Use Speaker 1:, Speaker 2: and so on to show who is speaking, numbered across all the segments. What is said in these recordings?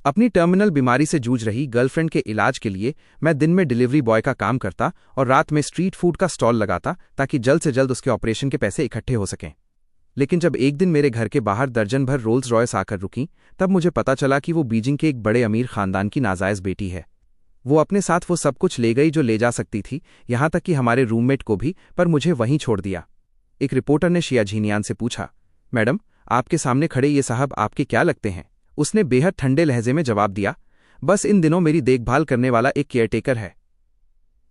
Speaker 1: अपनी टर्मिनल बीमारी से जूझ रही गर्लफ्रेंड के इलाज के लिए मैं दिन में डिलीवरी बॉय का काम करता और रात में स्ट्रीट फूड का स्टॉल लगाता ताकि जल्द से जल्द उसके ऑपरेशन के पैसे इकट्ठे हो सकें। लेकिन जब एक दिन मेरे घर के बाहर दर्जन भर रोल्स रॉयस आकर रुकी, तब मुझे पता चला कि वो बीजिंग के एक बड़े अमीर खानदान की नाजायज बेटी है। वो अपने साथ वो सब कुछ ले गई जो ले जा सकती थी, यहां तक कि हमारे रूममेट को भी, पर मुझे वहीं छोड़ दिया। एक रिपोर्टर ने शिया झीनियान से पूछा, मैडम, आपके सामने खड़े ये साहब आपके क्या लगते हैं? उसने बेहद ठंडे लहजे में जवाब दिया, बस इन दिनों मेरी देखभाल करने वाला एक केयरटेकर है।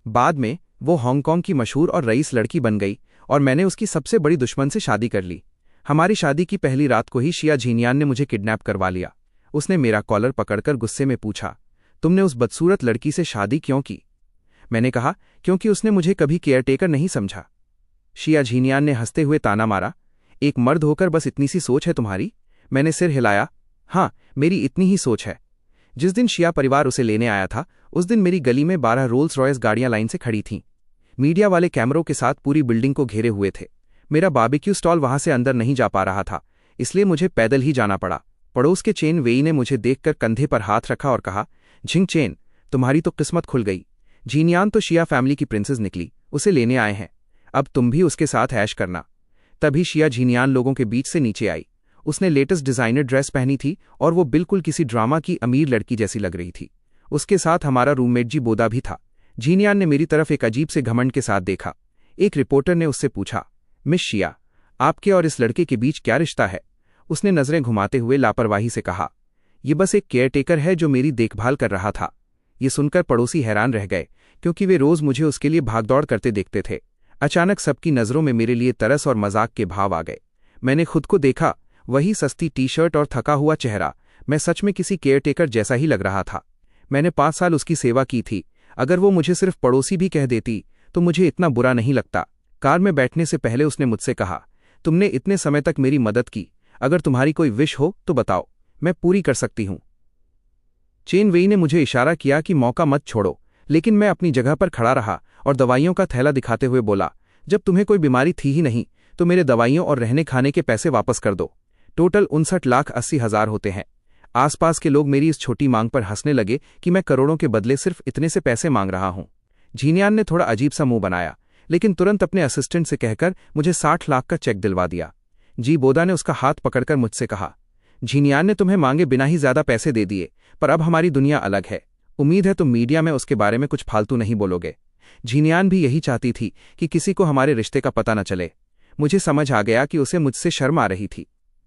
Speaker 1: बाद में वो हांगकांग की मशहूर और रईस लड़की बन गई और मैंने उसकी सबसे बड़ी दुश्मन से शादी कर ली। हमारी शादी की पहली रात को ही शिया झीनियान ने मुझे किडनैप करवा लिया। उसने मेरा कॉलर पकड़कर गुस्से में पूछा, तुमने उस बदसूरत लड़की से शादी क्यों की? मैंने कहा, क्योंकि उसने मुझे कभी केयरटेकर नहीं समझा। शिया झीनियान ने हंसते हुए ताना मारा, एक मर्द होकर बस इतनी सी सोच है तुम्हारी? मैंने सिर हिलाया, हाँ, मेरी इतनी ही सोच है। जिस दिन शिया परिवार उसे लेने आया था, उस दिन मेरी गली में 12 रोल्स रॉयस गाड़ियां लाइन से खड़ी थीं। मीडिया वाले कैमरों के साथ पूरी बिल्डिंग को घेरे हुए थे। मेरा बारबेक्यू स्टॉल वहां से अंदर नहीं जा पा रहा था, इसलिए मुझे पैदल ही जाना पड़ा। पड़ोस के चेन वेई ने मुझे देखकर कंधे पर हाथ रखा और कहा, झिंग चेन, तुम्हारी तो किस्मत खुल गई। झीनियान तो शिया फैमिली की प्रिंसेस निकली, उसे लेने आए हैं। अब तुम भी उसके साथ ऐश करना। तभी शिया झीनियान लोगों के बीच से नीचे आई। उसने लेटेस्ट डिजाइनर ड्रेस पहनी थी और वो बिल्कुल किसी ड्रामा की अमीर लड़की जैसी लग रही थी। उसके साथ हमारा रूममेट जी बोदा भी था। झीनियान ने मेरी तरफ एक अजीब से घमंड के साथ देखा। एक रिपोर्टर ने उससे पूछा, मिस शिया, आपके और इस लड़के के बीच क्या रिश्ता है? उसने नजरें घुमाते हुए लापरवाही से कहा, ये बस एक केयरटेकर है जो मेरी देखभाल कर रहा था। ये सुनकर पड़ोसी हैरान रह गए, क्योंकि वे रोज मुझे उसके लिए भागदौड़ करते देखते थे। अचानक सबकी नजरों में मेरे लिए तरस और मजाक के भाव आ गए। मैंने खुद को देखा, वही सस्ती टी शर्ट और थका हुआ चेहरा। मैं सच में किसी केयरटेकर जैसा ही लग रहा था। मैंने 5 साल उसकी सेवा की थी। अगर वो मुझे सिर्फ पड़ोसी भी कह देती तो मुझे इतना बुरा नहीं लगता। कार में बैठने से पहले उसने मुझसे कहा, तुमने इतने समय तक मेरी मदद की, अगर तुम्हारी कोई विश हो तो बताओ, मैं पूरी कर सकती हूं। चेन वेई ने मुझे इशारा किया कि मौका मत छोड़ो, लेकिन मैं अपनी जगह पर खड़ा रहा और दवाइयों का थैला दिखाते हुए बोला, जब तुम्हें कोई बीमारी थी ही नहीं तो मेरे दवाइयों और रहने खाने के पैसे वापस कर दो। टोटल 59,80,000 होते हैं। आसपास के लोग मेरी इस छोटी मांग पर हंसने लगे कि मैं करोड़ों के बदले सिर्फ इतने से पैसे मांग रहा हूं। झीनियान ने थोड़ा अजीब सा मुंह बनाया, लेकिन तुरंत अपने असिस्टेंट से कहकर मुझे 60 लाख का चेक दिलवा दिया। जी बोदा ने उसका हाथ पकड़कर मुझसे कहा, झीनियान ने तुम्हें मांगे बिना ही ज्यादा पैसे दे दिए, पर अब हमारी दुनिया अलग है। उम्मीद है तुम मीडिया में उसके बारे में कुछ फालतू नहीं बोलोगे। झीनियान भी यही चाहती थी कि किसी को हमारे रिश्ते का पता न चले। मुझे समझ आ गया कि उसे मुझसे शर्म आ रही थी।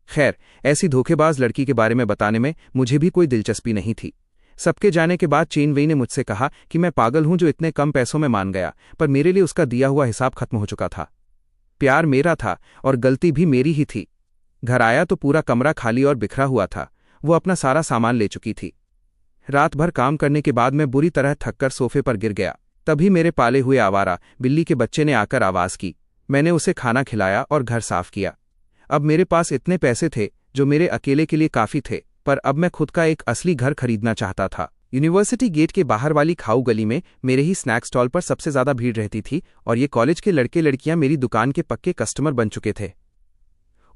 Speaker 1: खैर, ऐसी धोखेबाज लड़की के बारे में बताने में मुझे भी कोई दिलचस्पी नहीं थी। सबके जाने के बाद चेन वेई ने मुझसे कहा कि मैं पागल हूं जो इतने कम पैसों में मान गया, पर मेरे लिए उसका दिया हुआ हिसाब खत्म हो चुका था। प्यार मेरा था और गलती भी मेरी ही थी। घर आया तो पूरा कमरा खाली और बिखरा हुआ था। वो अपना सारा सामान ले चुकी थी। रात भर काम करने के बाद मैं बुरी तरह थककर सोफे पर गिर गया। तभी मेरे पाले हुए आवारा बिल्ली के बच्चे ने आकर आवाज की। मैंने उसे खाना खिलाया और घर साफ किया। अब मेरे पास इतने पैसे थे जो मेरे अकेले के लिए काफी थे, पर अब मैं खुद का एक असली घर खरीदना चाहता था। यूनिवर्सिटी गेट के बाहर वाली खाऊ गली में मेरे ही स्नैक स्टॉल पर सबसे ज्यादा भीड़ रहती थी और ये कॉलेज के लड़के लड़कियां मेरी दुकान के पक्के कस्टमर बन चुके थे।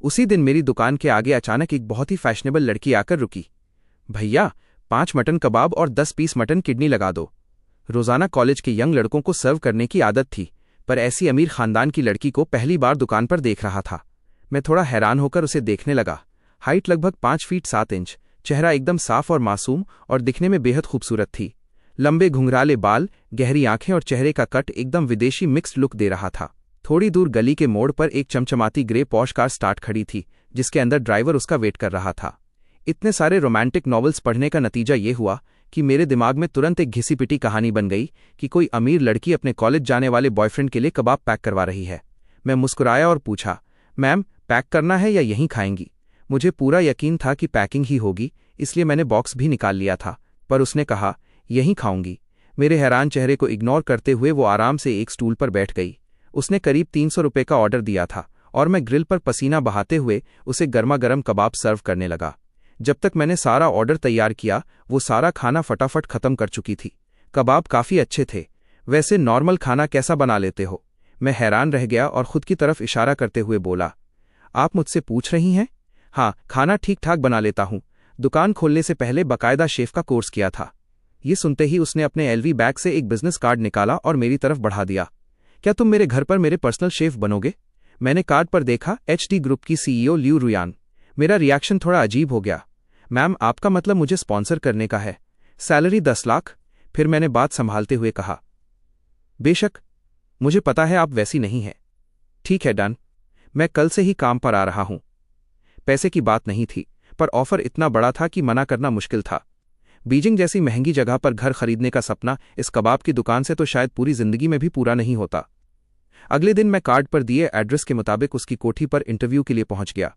Speaker 1: उसी दिन मेरी दुकान के आगे अचानक एक बहुत ही फैशनेबल लड़की आकर रुकी। भैया, 5 मटन कबाब और 10 पीस मटन किडनी लगा दो। रोजाना कॉलेज के यंग लड़कों को सर्व करने की आदत थी, पर ऐसी अमीर खानदान की लड़की को पहली बार दुकान पर देख रहा था। मैं थोड़ा हैरान होकर उसे देखने लगा। हाइट लगभग 5 फीट 7 इंच, चेहरा एकदम साफ और मासूम और दिखने में बेहद खूबसूरत थी। लंबे घुंघराले बाल, गहरी आंखें और चेहरे का कट एकदम विदेशी मिक्स्ड लुक दे रहा था। थोड़ी दूर गली के मोड़ पर एक चमचमाती ग्रे पॉश कार स्टार्ट खड़ी थी, जिसके अंदर ड्राइवर उसका वेट कर रहा था। इतने सारे रोमांटिक नॉवेल्स पढ़ने का नतीजा ये हुआ कि मेरे दिमाग में तुरंत एक घिसी पिटी कहानी बन गई कि कोई अमीर लड़की अपने कॉलेज जाने वाले बॉयफ्रेंड के लिए कबाब पैक करवा रही है। मैं मुस्कुराया और पूछा, मैम, पैक करना है या यहीं खाएंगी? मुझे पूरा यकीन था कि पैकिंग ही होगी, इसलिए मैंने बॉक्स भी निकाल लिया था, पर उसने कहा, यहीं खाऊंगी। मेरे हैरान चेहरे को इग्नोर करते हुए वो आराम से एक स्टूल पर बैठ गई। उसने करीब 300 रुपये का ऑर्डर दिया था और मैं ग्रिल पर पसीना बहाते हुए उसे गर्मा गर्म कबाब सर्व करने लगा। जब तक मैंने सारा ऑर्डर तैयार किया, वो सारा खाना फटाफट खत्म कर चुकी थी। कबाब काफी अच्छे थे। वैसे नॉर्मल खाना कैसा बना लेते हो? मैं हैरान रह गया और खुद की तरफ इशारा करते हुए बोला, आप मुझसे पूछ रही हैं? हाँ, खाना ठीक ठाक बना लेता हूँ। दुकान खोलने से पहले बाकायदा शेफ का कोर्स किया था। ये सुनते ही उसने अपने एलवी बैग से एक बिजनेस कार्ड निकाला और मेरी तरफ बढ़ा दिया। क्या तुम मेरे घर पर मेरे पर्सनल शेफ बनोगे? मैंने कार्ड पर देखा एचडी ग्रुप की सीईओ लियू रुयान। मेरा रिएक्शन थोड़ा अजीब हो गया। मैम, आपका मतलब मुझे स्पॉन्सर करने का है? सैलरी 10 लाख? फिर मैंने बात संभालते हुए कहा, बेशक, मुझे पता है आप वैसी नहीं हैं। ठीक है, डन। मैं कल से ही काम पर आ रहा हूं। पैसे की बात नहीं थी, पर ऑफर इतना बड़ा था कि मना करना मुश्किल था। बीजिंग जैसी महंगी जगह पर घर खरीदने का सपना इस कबाब की दुकान से तो शायद पूरी जिंदगी में भी पूरा नहीं होता। अगले दिन मैं कार्ड पर दिए एड्रेस के मुताबिक उसकी कोठी पर इंटरव्यू के लिए पहुंच गया।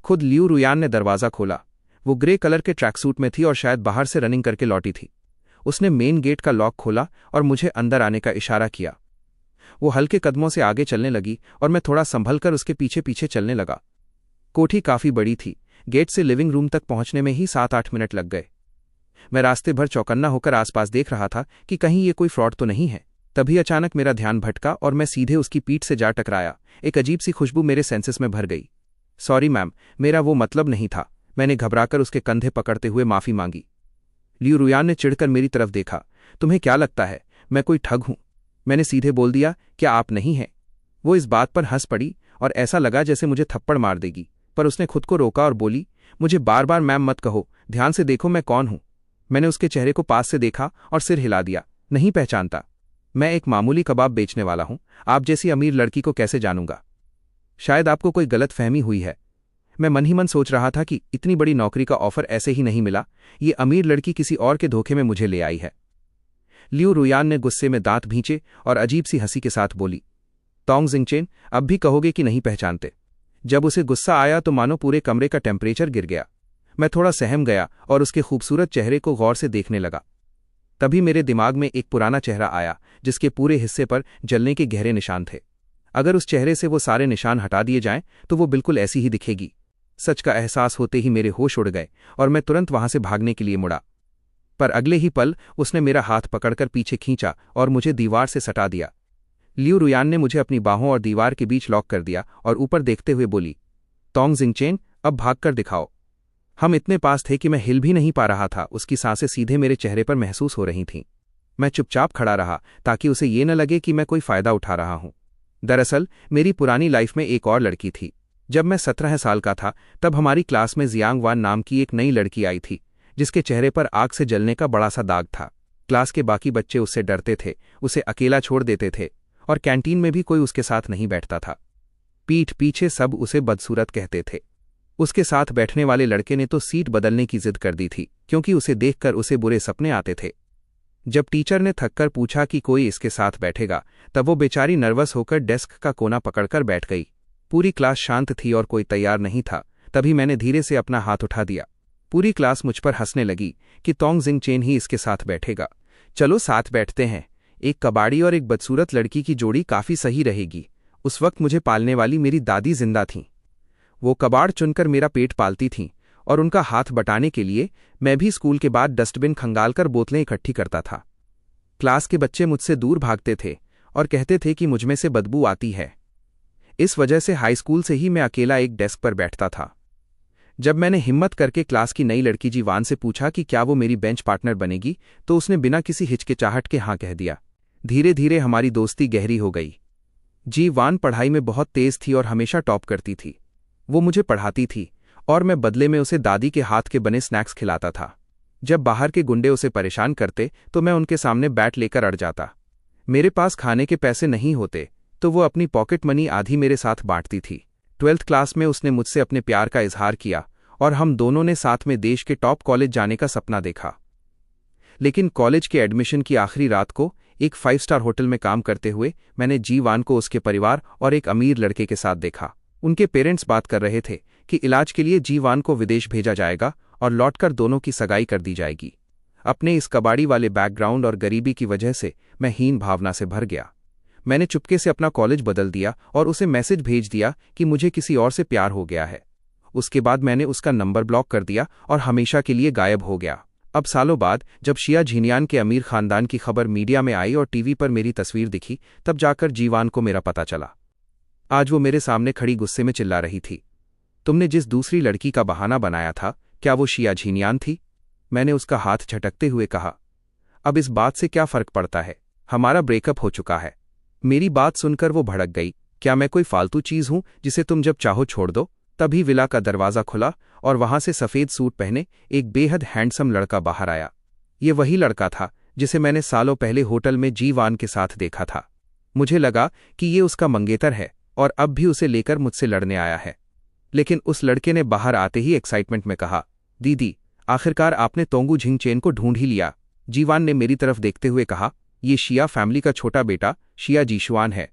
Speaker 1: खुद लियू रुयान ने दरवाजा खोला। वो ग्रे कलर के ट्रैक सूट में थी और शायद बाहर से रनिंग करके लौटी थी। उसने मेन गेट का लॉक खोला और मुझे अंदर आने का इशारा किया। वो हल्के कदमों से आगे चलने लगी और मैं थोड़ा संभल कर उसके पीछे पीछे चलने लगा। कोठी काफी बड़ी थी। गेट से लिविंग रूम तक पहुंचने में ही 7-8 मिनट लग गए। मैं रास्ते भर चौकन्ना होकर आसपास देख रहा था कि कहीं ये कोई फ्रॉड तो नहीं है। तभी अचानक मेरा ध्यान भटका और मैं सीधे उसकी पीठ से जा टकराया। एक अजीब सी खुशबू मेरे सेंसेस में भर गई। सॉरी मैम, मेरा वो मतलब नहीं था। मैंने घबराकर उसके कंधे पकड़ते हुए माफी मांगी। लियू रुयान ने चिढ़कर मेरी तरफ देखा। तुम्हें क्या लगता है मैं कोई ठग हूं? मैंने सीधे बोल दिया, क्या आप नहीं हैं? वो इस बात पर हंस पड़ी और ऐसा लगा जैसे मुझे थप्पड़ मार देगी, पर उसने खुद को रोका और बोली, मुझे बार बार मैम मत कहो, ध्यान से देखो मैं कौन हूं। मैंने उसके चेहरे को पास से देखा और सिर हिला दिया। नहीं पहचानता। मैं एक मामूली कबाब बेचने वाला हूं। आप जैसी अमीर लड़की को कैसे जानूंगा? शायद आपको कोई गलत फहमी हुई है। मैं मन ही मन सोच रहा था कि इतनी बड़ी नौकरी का ऑफर ऐसे ही नहीं मिला। ये अमीर लड़की किसी और के धोखे में मुझे ले आई है। लियू रुयान ने गुस्से में दांत भींचे और अजीब सी हंसी के साथ बोली, तोंग जिंगचेन, अब भी कहोगे कि नहीं पहचानते? जब उसे गुस्सा आया तो मानो पूरे कमरे का टेम्परेचर गिर गया। मैं थोड़ा सहम गया और उसके खूबसूरत चेहरे को गौर से देखने लगा। तभी मेरे दिमाग में एक पुराना चेहरा आया जिसके पूरे हिस्से पर जलने के गहरे निशान थे। अगर उस चेहरे से वो सारे निशान हटा दिए जाएं तो वो बिल्कुल ऐसी ही दिखेगी। सच का एहसास होते ही मेरे होश उड़ गए और मैं तुरंत वहां से भागने के लिए मुड़ा। पर अगले ही पल उसने मेरा हाथ पकड़कर पीछे खींचा और मुझे दीवार से सटा दिया। लियू रुयान ने मुझे अपनी बाहों और दीवार के बीच लॉक कर दिया और ऊपर देखते हुए बोली, तोंग जिंगचेन, अब भागकर दिखाओ। हम इतने पास थे कि मैं हिल भी नहीं पा रहा था। उसकी सांसें सीधे मेरे चेहरे पर महसूस हो रही थीं। मैं चुपचाप खड़ा रहा ताकि उसे ये न लगे कि मैं कोई फायदा उठा रहा हूं। दरअसल मेरी पुरानी लाइफ में एक और लड़की थी। जब मैं 17 साल का था तब हमारी क्लास में जियांग वान नाम की एक नई लड़की आई थी जिसके चेहरे पर आग से जलने का बड़ा सा दाग था। क्लास के बाकी बच्चे उससे डरते थे, उसे अकेला छोड़ देते थे और कैंटीन में भी कोई उसके साथ नहीं बैठता था। पीठ पीछे सब उसे बदसूरत कहते थे। उसके साथ बैठने वाले लड़के ने तो सीट बदलने की जिद कर दी थी क्योंकि उसे देखकर उसे बुरे सपने आते थे। जब टीचर ने थककर पूछा कि कोई इसके साथ बैठेगा तब वो बेचारी नर्वस होकर डेस्क का कोना पकड़कर बैठ गई। पूरी क्लास शांत थी और कोई तैयार नहीं था। तभी मैंने धीरे से अपना हाथ उठा दिया। पूरी क्लास मुझ पर हंसने लगी कि तोंग जिंगचेन ही इसके साथ बैठेगा। चलो साथ बैठते हैं। एक कबाड़ी और एक बदसूरत लड़की की जोड़ी काफी सही रहेगी। उस वक्त मुझे पालने वाली मेरी दादी जिंदा थीं। वो कबाड़ चुनकर मेरा पेट पालती थीं और उनका हाथ बटाने के लिए मैं भी स्कूल के बाद डस्टबिन खंगालकर बोतलें इकट्ठी करता था। क्लास के बच्चे मुझसे दूर भागते थे और कहते थे कि मुझमें से बदबू आती है। इस वजह से हाई स्कूल से ही मैं अकेला एक डेस्क पर बैठता था। जब मैंने हिम्मत करके क्लास की नई लड़की जी वान से पूछा कि क्या वो मेरी बेंच पार्टनर बनेगी तो उसने बिना किसी हिचकिचाहट के हाँ कह दिया। धीरे धीरे हमारी दोस्ती गहरी हो गई। जी वान पढ़ाई में बहुत तेज थी और हमेशा टॉप करती थी। वो मुझे पढ़ाती थी और मैं बदले में उसे दादी के हाथ के बने स्नैक्स खिलाता था। जब बाहर के गुंडे उसे परेशान करते तो मैं उनके सामने बैट लेकर अड़ जाता। मेरे पास खाने के पैसे नहीं होते तो वो अपनी पॉकेट मनी आधी मेरे साथ बांटती थी। 12th क्लास में उसने मुझसे अपने प्यार का इजहार किया और हम दोनों ने साथ में देश के टॉप कॉलेज जाने का सपना देखा। लेकिन कॉलेज के एडमिशन की आखिरी रात को एक 5 स्टार होटल में काम करते हुए मैंने जी वान को उसके परिवार और एक अमीर लड़के के साथ देखा। उनके पेरेंट्स बात कर रहे थे कि इलाज के लिए जी वान को विदेश भेजा जाएगा और लौटकर दोनों की सगाई कर दी जाएगी। अपने इस कबाड़ी वाले बैकग्राउंड और गरीबी की वजह से मैं हीन भावना से भर गया। मैंने चुपके से अपना कॉलेज बदल दिया और उसे मैसेज भेज दिया कि मुझे किसी और से प्यार हो गया है। उसके बाद मैंने उसका नंबर ब्लॉक कर दिया और हमेशा के लिए गायब हो गया। अब सालों बाद जब शिया झिनियान के अमीर खानदान की खबर मीडिया में आई और टीवी पर मेरी तस्वीर दिखी तब जाकर जीवान को मेरा पता चला। आज वो मेरे सामने खड़ी गुस्से में चिल्ला रही थी, तुमने जिस दूसरी लड़की का बहाना बनाया था क्या वो शिया झीनियान थी? मैंने उसका हाथ झटकते हुए कहा। अब इस बात से क्या फर्क पड़ता है, हमारा ब्रेकअप हो चुका है। मेरी बात सुनकर वो भड़क गई। क्या मैं कोई फालतू चीज हूं जिसे तुम जब चाहो छोड़ दो? तभी विला का दरवाजा खुला और वहां से सफेद सूट पहने एक बेहद हैंडसम लड़का बाहर आया। ये वही लड़का था जिसे मैंने सालों पहले होटल में जीवान के साथ देखा था। मुझे लगा कि ये उसका मंगेतर है और अब भी उसे लेकर मुझसे लड़ने आया है। लेकिन उस लड़के ने बाहर आते ही एक्साइटमेंट में कहा, दीदी, आखिरकार आपने तोंगू झिंगचेन को ढूंढ ही लिया। जीवान ने मेरी तरफ देखते हुए कहा, ये शिया फैमिली का छोटा बेटा शिया जीशुआन है।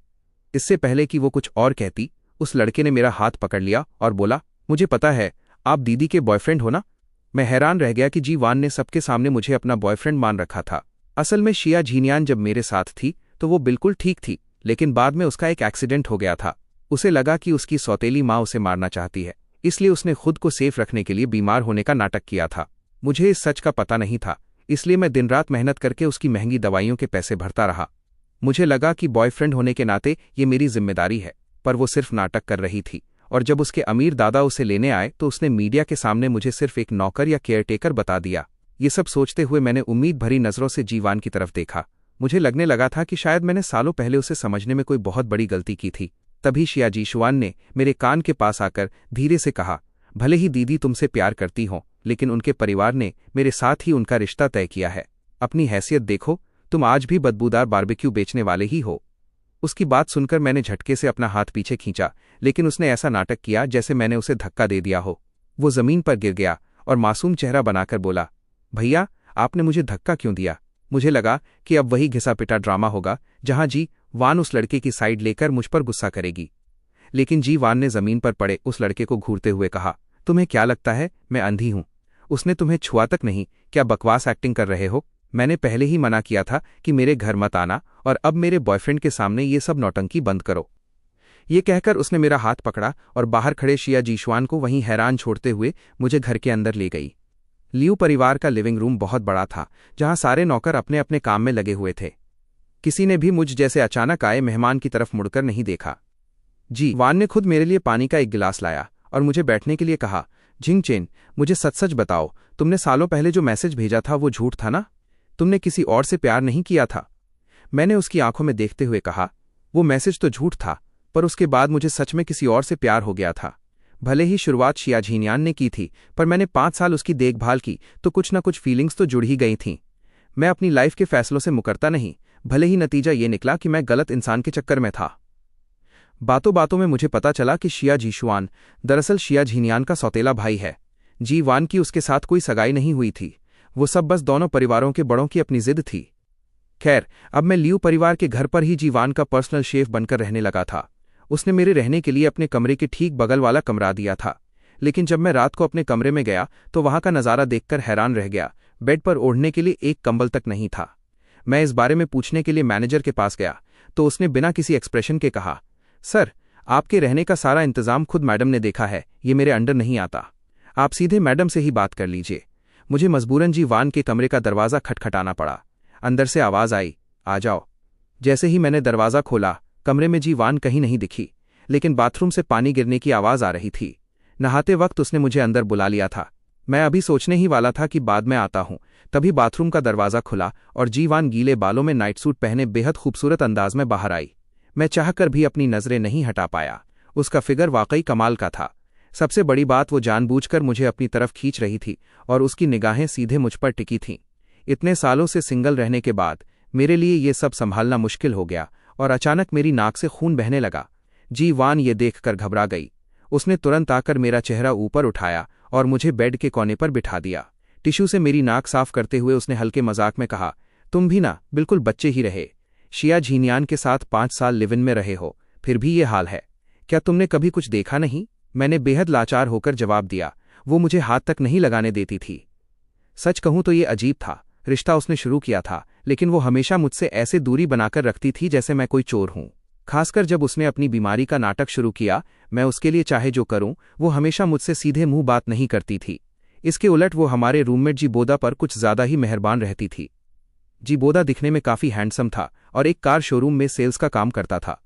Speaker 1: इससे पहले कि वो कुछ और कहती, उस लड़के ने मेरा हाथ पकड़ लिया और बोला, मुझे पता है, आप दीदी के बॉयफ्रेंड हो ना? मैं हैरान रह गया कि जीवान ने सबके सामने मुझे अपना बॉयफ्रेंड मान रखा था। असल में शिया झीनियान जब मेरे साथ थी तो वो बिल्कुल ठीक थी, लेकिन बाद में उसका एक एक्सीडेंट हो गया था। उसे लगा कि उसकी सौतेली माँ उसे मारना चाहती है, इसलिए उसने खुद को सेफ रखने के लिए बीमार होने का नाटक किया था। मुझे इस सच का पता नहीं था, इसलिए मैं दिन रात मेहनत करके उसकी महंगी दवाइयों के पैसे भरता रहा। मुझे लगा कि बॉयफ्रेंड होने के नाते ये मेरी जिम्मेदारी है, पर वो सिर्फ नाटक कर रही थी। और जब उसके अमीर दादा उसे लेने आए तो उसने मीडिया के सामने मुझे सिर्फ एक नौकर या केयरटेकर बता दिया। ये सब सोचते हुए मैंने उम्मीद भरी नजरों से जीवान की तरफ देखा। मुझे लगने लगा था कि शायद मैंने सालों पहले उसे समझने में कोई बहुत बड़ी गलती की थी। तभी शिया जीशुआन ने मेरे कान के पास आकर धीरे से कहा, भले ही दीदी तुमसे प्यार करती हो, लेकिन उनके परिवार ने मेरे साथ ही उनका रिश्ता तय किया है। अपनी हैसियत देखो, तुम आज भी बदबूदार बारबेक्यू बेचने वाले ही हो। उसकी बात सुनकर मैंने झटके से अपना हाथ पीछे खींचा, लेकिन उसने ऐसा नाटक किया जैसे मैंने उसे धक्का दे दिया हो। वो जमीन पर गिर गया और मासूम चेहरा बनाकर बोला, भैया, आपने मुझे धक्का क्यों दिया? मुझे लगा कि अब वही घिसा पिटा ड्रामा होगा जहां जी वान उस लड़के की साइड लेकर मुझ पर गुस्सा करेगी। लेकिन जी वान ने जमीन पर पड़े उस लड़के को घूरते हुए कहा, तुम्हें क्या लगता है मैं अंधी हूं? उसने तुम्हें छुआ तक नहीं, क्या बकवास एक्टिंग कर रहे हो? मैंने पहले ही मना किया था कि मेरे घर मत आना, और अब मेरे बॉयफ्रेंड के सामने ये सब नौटंकी बंद करो। ये कहकर उसने मेरा हाथ पकड़ा और बाहर खड़े शिया जीशुआन को वहीं हैरान छोड़ते हुए मुझे घर के अंदर ले गई। लियू परिवार का लिविंग रूम बहुत बड़ा था, जहां सारे नौकर अपने अपने काम में लगे हुए थे। किसी ने भी मुझ जैसे अचानक आए मेहमान की तरफ मुड़कर नहीं देखा। जी वान ने खुद मेरे लिए पानी का एक गिलास लाया और मुझे बैठने के लिए कहा, झिंगचेन, मुझे सच सच बताओ, तुमने सालों पहले जो मैसेज भेजा था वो झूठ था ना? तुमने किसी और से प्यार नहीं किया था? मैंने उसकी आंखों में देखते हुए कहा, वो मैसेज तो झूठ था, पर उसके बाद मुझे सच में किसी और से प्यार हो गया था। भले ही शुरुआत शिया झीनियान ने की थी, पर मैंने 5 साल उसकी देखभाल की तो कुछ न कुछ फीलिंग्स तो जुड़ ही गई थीं। मैं अपनी लाइफ के फैसलों से मुकरता नहीं, भले ही नतीजा ये निकला कि मैं गलत इंसान के चक्कर में था। बातों बातों में मुझे पता चला कि शिया जीशुआन दरअसल शिया झीनियान का सौतेला भाई है। जी वान की उसके साथ कोई सगाई नहीं हुई थी, वो सब बस दोनों परिवारों के बड़ों की अपनी जिद थी। खैर, अब मैं लियू परिवार के घर पर ही जीवान का पर्सनल शेफ बनकर रहने लगा था। उसने मेरे रहने के लिए अपने कमरे के ठीक बगल वाला कमरा दिया था, लेकिन जब मैं रात को अपने कमरे में गया तो वहां का नज़ारा देखकर हैरान रह गया। बेड पर ओढ़ने के लिए एक कंबल तक नहीं था। मैं इस बारे में पूछने के लिए मैनेजर के पास गया तो उसने बिना किसी एक्सप्रेशन के कहा, सर, आपके रहने का सारा इंतजाम खुद मैडम ने देखा है, ये मेरे अंडर नहीं आता। आप सीधे मैडम से ही बात कर लीजिए। मुझे मजबूरन जी वान के कमरे का दरवाज़ा खटखटाना पड़ा। अंदर से आवाज़ आई, आ जाओ। जैसे ही मैंने दरवाज़ा खोला, कमरे में जी वान कहीं नहीं दिखी, लेकिन बाथरूम से पानी गिरने की आवाज़ आ रही थी। नहाते वक्त उसने मुझे अंदर बुला लिया था। मैं अभी सोचने ही वाला था कि बाद में आता हूं, तभी बाथरूम का दरवाज़ा खुला और जी वान गीले बालों में नाइट सूट पहने बेहद खूबसूरत अंदाज में बाहर आई। मैं चाहकर भी अपनी नज़रें नहीं हटा पाया। उसका फिगर वाकई कमाल का था। सबसे बड़ी बात, वो जानबूझकर मुझे अपनी तरफ खींच रही थी और उसकी निगाहें सीधे मुझ पर टिकी थीं। इतने सालों से सिंगल रहने के बाद मेरे लिए ये सब संभालना मुश्किल हो गया और अचानक मेरी नाक से खून बहने लगा। जी वान ये देखकर घबरा गई। उसने तुरंत आकर मेरा चेहरा ऊपर उठाया और मुझे बेड के कोने पर बिठा दिया। टिश्यू से मेरी नाक साफ करते हुए उसने हल्के मजाक में कहा, तुम भी ना बिल्कुल बच्चे ही रहे। शिया झीनियान के साथ 5 साल लिव इन में रहे हो, फिर भी ये हाल है। क्या तुमने कभी कुछ देखा नहीं? मैंने बेहद लाचार होकर जवाब दिया। वो मुझे हाथ तक नहीं लगाने देती थी। सच कहूं तो ये अजीब था। रिश्ता उसने शुरू किया था, लेकिन वो हमेशा मुझसे ऐसे दूरी बनाकर रखती थी जैसे मैं कोई चोर हूं। खासकर जब उसने अपनी बीमारी का नाटक शुरू किया, मैं उसके लिए चाहे जो करूं, वो हमेशा मुझसे सीधे मुंह बात नहीं करती थी। इसके उलट वो हमारे रूममेट जीबोदा पर कुछ ज्यादा ही मेहरबान रहती थी। जीबोदा दिखने में काफी हैंडसम था और एक कार शोरूम में सेल्स का काम करता था।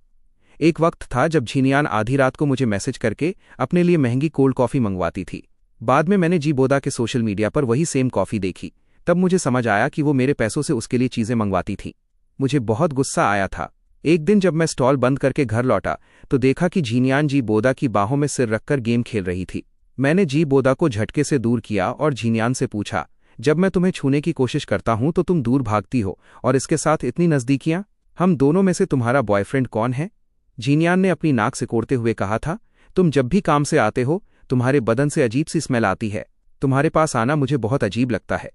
Speaker 1: एक वक्त था जब झीनियान आधी रात को मुझे मैसेज करके अपने लिए महंगी कोल्ड कॉफी मंगवाती थी। बाद में मैंने जी बोदा के सोशल मीडिया पर वही सेम कॉफ़ी देखी। तब मुझे समझ आया कि वो मेरे पैसों से उसके लिए चीज़ें मंगवाती थी। मुझे बहुत गुस्सा आया था। एक दिन जब मैं स्टॉल बंद करके घर लौटा तो देखा कि झीनियान जी बोदा की बाहों में सिर रखकर गेम खेल रही थी। मैंने जी बोदा को झटके से दूर किया और झीनियान से पूछा, जब मैं तुम्हें छूने की कोशिश करता हूं तो तुम दूर भागती हो, और इसके साथ इतनी नज़दीकियां? हम दोनों में से तुम्हारा बॉयफ्रेंड कौन है? झीनियान ने अपनी नाक सिकोड़ते हुए कहा था, तुम जब भी काम से आते हो तुम्हारे बदन से अजीब सी स्मेल आती है। तुम्हारे पास आना मुझे बहुत अजीब लगता है।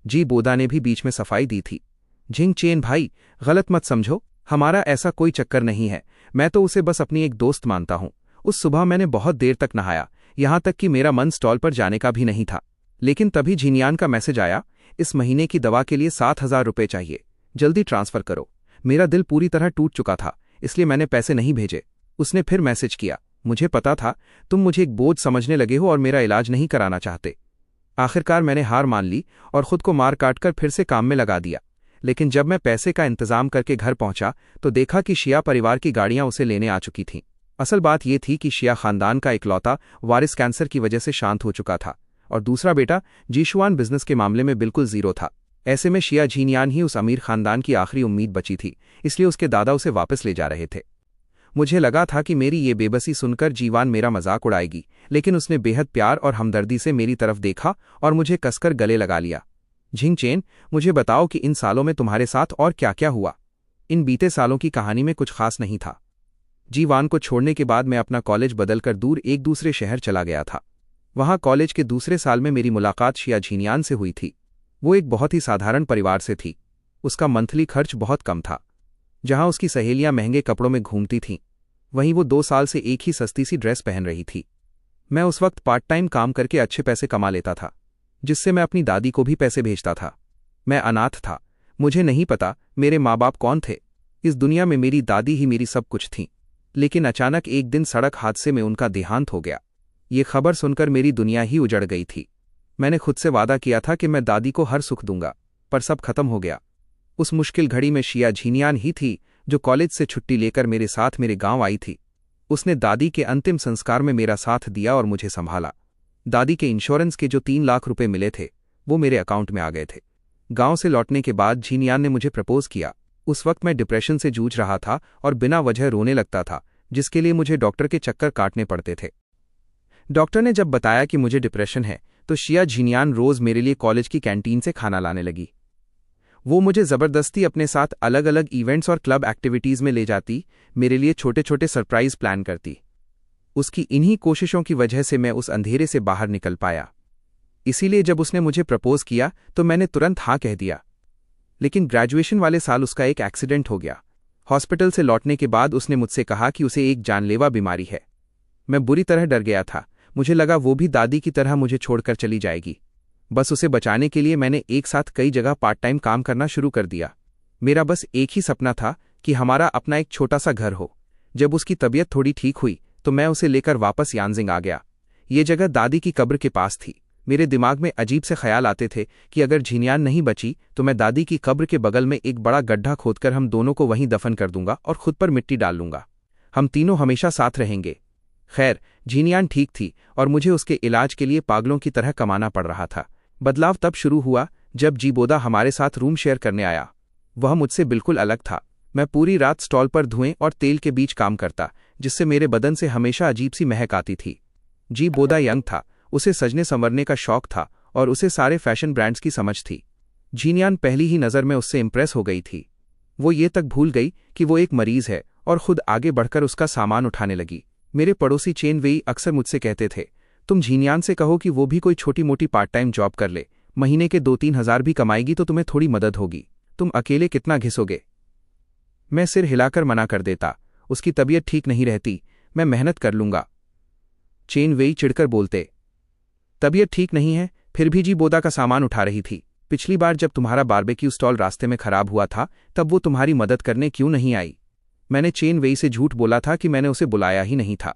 Speaker 1: जी बोदा ने भी बीच में सफाई दी थी। झिंग चेन भाई, गलत मत समझो, हमारा ऐसा कोई चक्कर नहीं है। मैं तो उसे बस अपनी एक दोस्त मानता हूं। उस सुबह मैंने बहुत देर तक नहाया, यहां तक कि मेरा मन स्टॉल पर जाने का भी नहीं था। लेकिन तभी झीनियान का मैसेज आया, इस महीने की दवा के लिए 7,000 रुपये चाहिए, जल्दी ट्रांसफर करो। मेरा दिल पूरी तरह टूट चुका था, इसलिए मैंने पैसे नहीं भेजे। उसने फिर मैसेज किया, मुझे पता था तुम मुझे एक बोझ समझने लगे हो और मेरा इलाज नहीं कराना चाहते। आखिरकार मैंने हार मान ली और खुद को मार काट कर फिर से काम में लगा दिया। लेकिन जब मैं पैसे का इंतजाम करके घर पहुंचा तो देखा कि शिया परिवार की गाड़ियां उसे लेने आ चुकी थीं। असल बात यह थी कि शिया खानदान का इकलौता वारिस कैंसर की वजह से शांत हो चुका था और दूसरा बेटा जीशुआन बिजनेस के मामले में बिल्कुल जीरो था। ऐसे में शिया झीनियान ही उस अमीर खानदान की आखिरी उम्मीद बची थी, इसलिए उसके दादा उसे वापस ले जा रहे थे। मुझे लगा था कि मेरी ये बेबसी सुनकर जीवान मेरा मजाक उड़ाएगी, लेकिन उसने बेहद प्यार और हमदर्दी से मेरी तरफ देखा और मुझे कसकर गले लगा लिया। झिंग चेन, मुझे बताओ कि इन सालों में तुम्हारे साथ और क्या क्या हुआ? इन बीते सालों की कहानी में कुछ खास नहीं था। जीवान को छोड़ने के बाद मैं अपना कॉलेज बदलकर दूर एक दूसरे शहर चला गया था। वहां कॉलेज के दूसरे साल में मेरी मुलाकात शिया झीनियान से हुई थी। वो एक बहुत ही साधारण परिवार से थी। उसका मंथली खर्च बहुत कम था। जहां उसकी सहेलियां महंगे कपड़ों में घूमती थीं, वहीं वो 2 साल से एक ही सस्ती सी ड्रेस पहन रही थी। मैं उस वक्त पार्ट टाइम काम करके अच्छे पैसे कमा लेता था, जिससे मैं अपनी दादी को भी पैसे भेजता था। मैं अनाथ था, मुझे नहीं पता मेरे माँ बाप कौन थे। इस दुनिया में मेरी दादी ही मेरी सब कुछ थी। लेकिन अचानक एक दिन सड़क हादसे में उनका देहांत हो गया। ये खबर सुनकर मेरी दुनिया ही उजड़ गई थी। मैंने खुद से वादा किया था कि मैं दादी को हर सुख दूंगा, पर सब खत्म हो गया। उस मुश्किल घड़ी में शिया झीनियान ही थी जो कॉलेज से छुट्टी लेकर मेरे साथ मेरे गांव आई थी। उसने दादी के अंतिम संस्कार में मेरा साथ दिया और मुझे संभाला। दादी के इंश्योरेंस के जो 3 लाख रुपए मिले थे वो मेरे अकाउंट में आ गए थे। गांव से लौटने के बाद झीनियान ने मुझे प्रपोज किया। उस वक्त मैं डिप्रेशन से जूझ रहा था और बिना वजह रोने लगता था, जिसके लिए मुझे डॉक्टर के चक्कर काटने पड़ते थे। डॉक्टर ने जब बताया कि मुझे डिप्रेशन है तो शिया झीनियान रोज मेरे लिए कॉलेज की कैंटीन से खाना लाने लगी। वो मुझे जबरदस्ती अपने साथ अलग अलग इवेंट्स और क्लब एक्टिविटीज में ले जाती, मेरे लिए छोटे छोटे सरप्राइज प्लान करती। उसकी इन्हीं कोशिशों की वजह से मैं उस अंधेरे से बाहर निकल पाया। इसीलिए जब उसने मुझे प्रपोज किया तो मैंने तुरंत हाँ कह दिया। लेकिन ग्रेजुएशन वाले साल उसका एक एक्सीडेंट हो गया। हॉस्पिटल से लौटने के बाद उसने मुझसे कहा कि उसे एक जानलेवा बीमारी है। मैं बुरी तरह डर गया था। मुझे लगा वो भी दादी की तरह मुझे छोड़कर चली जाएगी। बस उसे बचाने के लिए मैंने एक साथ कई जगह पार्ट टाइम काम करना शुरू कर दिया। मेरा बस एक ही सपना था कि हमारा अपना एक छोटा सा घर हो। जब उसकी तबीयत थोड़ी ठीक हुई तो मैं उसे लेकर वापस यानजिंग आ गया। ये जगह दादी की कब्र के पास थी। मेरे दिमाग में अजीब से ख्याल आते थे कि अगर झीनियान नहीं बची तो मैं दादी की कब्र के बगल में एक बड़ा गड्ढा खोदकर हम दोनों को वहीं दफन कर दूंगा और खुद पर मिट्टी डाल लूंगा। हम तीनों हमेशा साथ रहेंगे। खैर, झीनियान ठीक थी और मुझे उसके इलाज के लिए पागलों की तरह कमाना पड़ रहा था। बदलाव तब शुरू हुआ जब जीबोदा हमारे साथ रूम शेयर करने आया। वह मुझसे बिल्कुल अलग था। मैं पूरी रात स्टॉल पर धुएं और तेल के बीच काम करता, जिससे मेरे बदन से हमेशा अजीब सी महक आती थी। जीबोदा यंग था, उसे सजने संवरने का शौक था और उसे सारे फैशन ब्रांड्स की समझ थी। झीनियान पहली ही नज़र में उससे इम्प्रेस हो गई थी। वो ये तक भूल गई कि वो एक मरीज है और खुद आगे बढ़कर उसका सामान उठाने लगी। मेरे पड़ोसी चेन वेई अक्सर मुझसे कहते थे, तुम झीनियान से कहो कि वो भी कोई छोटी मोटी पार्ट टाइम जॉब कर ले, महीने के 2-3 हज़ार भी कमाएगी तो तुम्हें थोड़ी मदद होगी। तुम अकेले कितना घिसोगे? मैं सिर हिलाकर मना कर देता, उसकी तबीयत ठीक नहीं रहती, मैं मेहनत कर लूंगा। चेन वेई चिढ़कर बोलते, तबीयत ठीक नहीं है फिर भी जीबोदा का सामान उठा रही थी। पिछली बार जब तुम्हारा बारबेक्यू स्टॉल रास्ते में खराब हुआ था तब वो तुम्हारी मदद करने क्यों नहीं आई? मैंने चेन वेई से झूठ बोला था कि मैंने उसे बुलाया ही नहीं था।